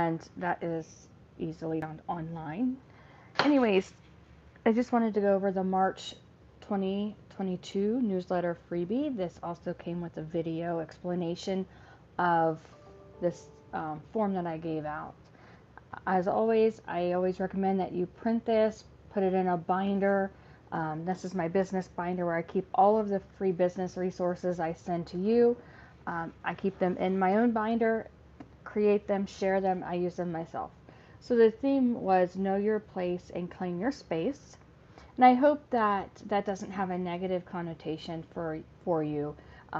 and that is easily found online. Anyways, I just wanted to go over the March 2022 newsletter freebie. This also came with a video explanation of this form that I gave out. As always, I always recommend that you print this, put it in a binder. This is my business binder where I keep all of the free business resources I send to you. I keep them in my own binder, create them, share them, I use them myself. So the theme was know your place and claim your space. And I hope that that doesn't have a negative connotation for you.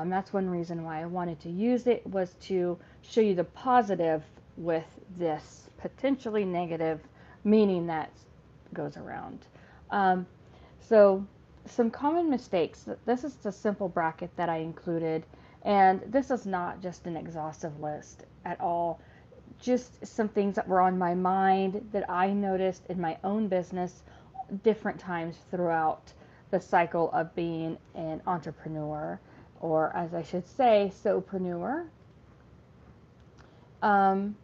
That's one reason why I wanted to use it, was to show you the positive with this potentially negative meaning that goes around. So some common mistakes. This is the simple bracket that I included, and this is not just an exhaustive list at all. Just some things that were on my mind that I noticed in my own business different times throughout the cycle of being an entrepreneur, or as I should say, sewpreneur. And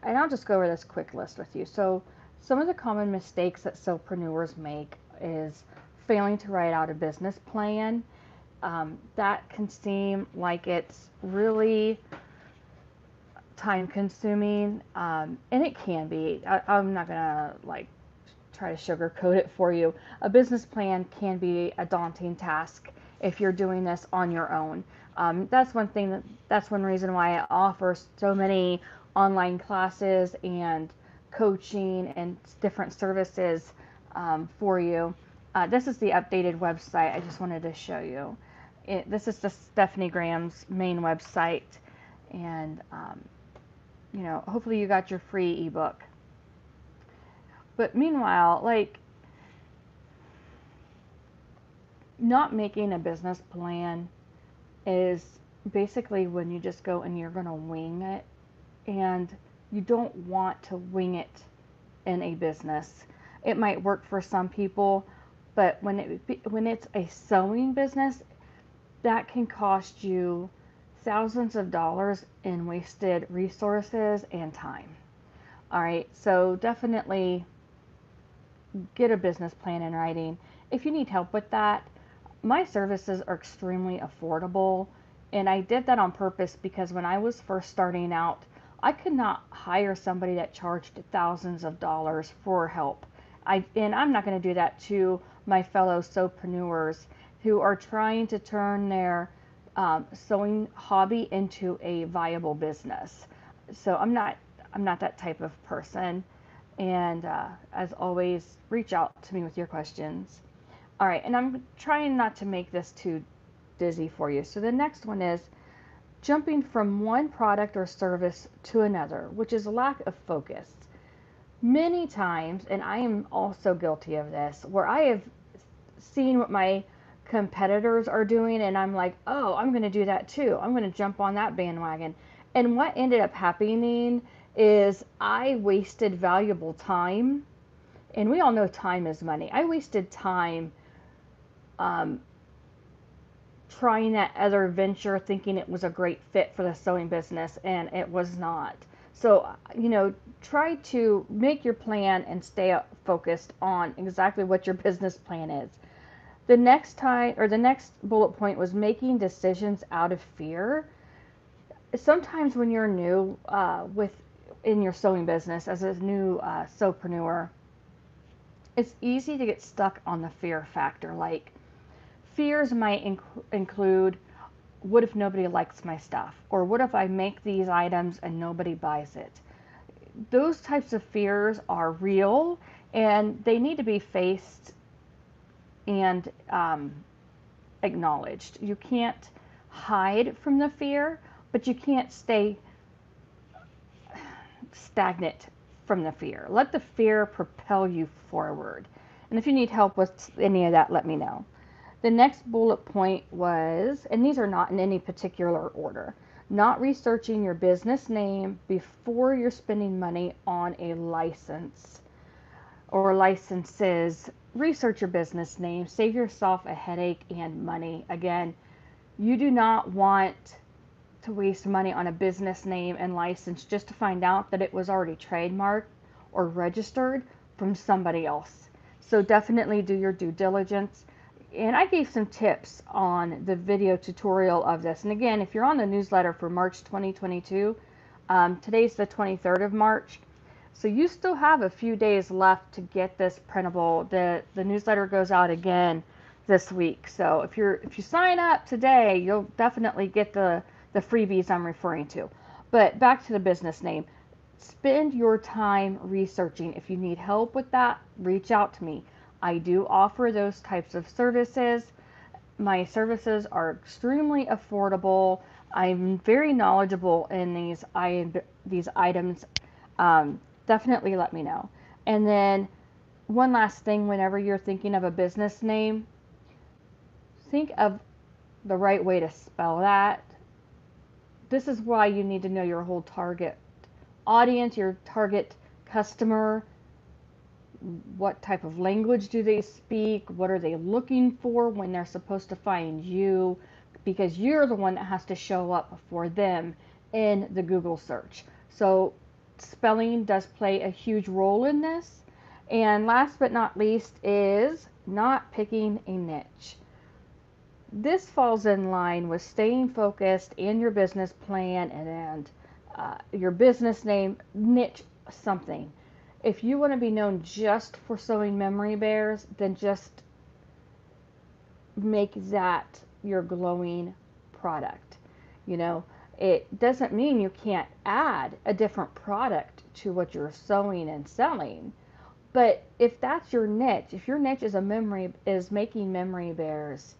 I'll just go over this quick list with you. So some of the common mistakes that sewpreneurs make is failing to write out a business plan. That can seem like it's really time consuming, and it can be. I'm not gonna like try to sugarcoat it for you. A business plan can be a daunting task if you're doing this on your own. That's one reason why I offer so many online classes and coaching and different services for you. This is the updated website I just wanted to show you. This is the Stephanie Graham's main website, and hopefully you got your free ebook. But meanwhile, like, not making a business plan is basically when you just go and you're gonna wing it, and you don't want to wing it in a business. It might work for some people, but when it's a sewing business, that can cost you thousands of dollars in wasted resources and time. All right, so definitely get a business plan in writing. If you need help with that, my services are extremely affordable, and I did that on purpose because when I was first starting out, I could not hire somebody that charged thousands of dollars for help. And I'm not going to do that to my fellow sewpreneurs who are trying to turn their sewing hobby into a viable business. So I'm not that type of person. And as always, reach out to me with your questions. All right, and I'm trying not to make this too dizzy for you. So the next one is jumping from one product or service to another, which is lack of focus. Many times, and I am also guilty of this, where I have seen what my competitors are doing and I'm like, oh, I'm going to do that too. I'm going to jump on that bandwagon. And what ended up happening is I wasted valuable time, and we all know time is money. I wasted time trying that other venture thinking it was a great fit for the sewing business, and it was not. So, try to make your plan and stay focused on exactly what your business plan is. The next bullet point was making decisions out of fear. Sometimes when you're new in your sewing business as a new sewpreneur, it's easy to get stuck on the fear factor. Like, fears might include, what if nobody likes my stuff? Or what if I make these items and nobody buys it? Those types of fears are real, and they need to be faced and acknowledged. You can't hide from the fear, but you can't stay stagnant from the fear. Let the fear propel you forward. And if you need help with any of that, let me know. The next bullet point was, and these are not in any particular order, not researching your business name before you're spending money on a license or licenses. Research your business name, save yourself a headache and money. Again, you do not want to waste money on a business name and license just to find out that it was already trademarked or registered from somebody else. So definitely do your due diligence. And I gave some tips on the video tutorial of this. And again, if you're on the newsletter for March 2022, today's the 23rd of March. So you still have a few days left to get this printable. The newsletter goes out again this week. So if you sign up today, you'll definitely get the freebies I'm referring to. But back to the business name. Spend your time researching. If you need help with that, reach out to me. I do offer those types of services. My services are extremely affordable. I'm very knowledgeable in these items. Definitely let me know. And then one last thing, whenever you're thinking of a business name, think of the right way to spell that. This is why you need to know your whole target audience, your target customer. What type of language do they speak? What are they looking for when they're supposed to find you? Because you're the one that has to show up for them in the Google search. So spelling does play a huge role in this. And last but not least is not picking a niche. This falls in line with staying focused in your business plan and your business name. Niche something. If you want to be known just for sewing memory bears, then just make that your glowing product. You know, it doesn't mean you can't add a different product to what you're sewing and selling. But if that's your niche, if your niche is making memory bears,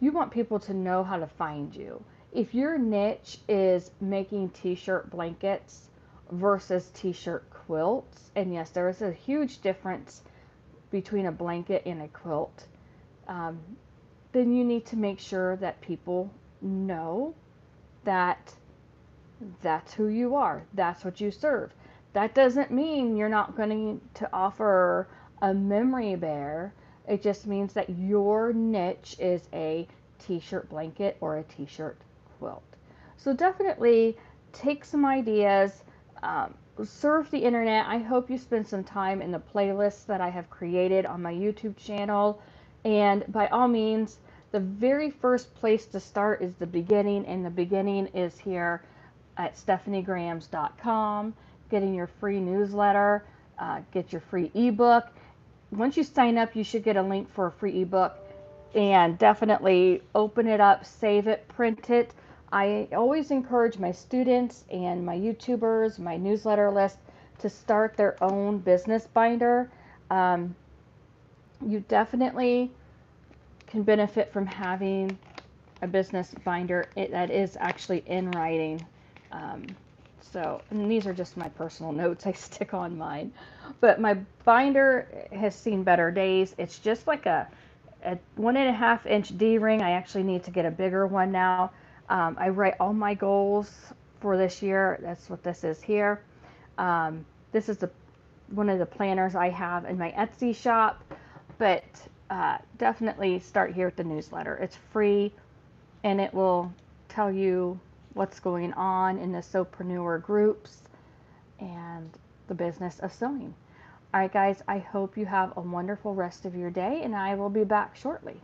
you want people to know how to find you. If your niche is making t-shirt blankets versus t-shirt quilts, and yes, there is a huge difference between a blanket and a quilt, then you need to make sure that people know that that's who you are, that's what you serve. That doesn't mean you're not going to offer a memory bear. It just means that your niche is a t-shirt blanket or a t-shirt quilt. So definitely take some ideas, surf the internet. I hope you spend some time in the playlists that I have created on my YouTube channel. And by all means, the very first place to start is the beginning, and the beginning is here at stephaniegrams.com, getting your free newsletter, get your free ebook. Once you sign up, you should get a link for a free ebook, and definitely open it up, save it, print it. I always encourage my students and my YouTubers, my newsletter list, to start their own business binder. You definitely can benefit from having a business binder that is actually in writing. And these are just my personal notes I stick on mine. But my binder has seen better days. It's just like a 1.5 inch D-ring. I actually need to get a bigger one now. I write all my goals for this year. That's what this is here. This is one of the planners I have in my Etsy shop. But definitely start here with the newsletter. It's free, and it will tell you what's going on in the Sewpreneur groups and the business of sewing. All right, guys, I hope you have a wonderful rest of your day, and I will be back shortly.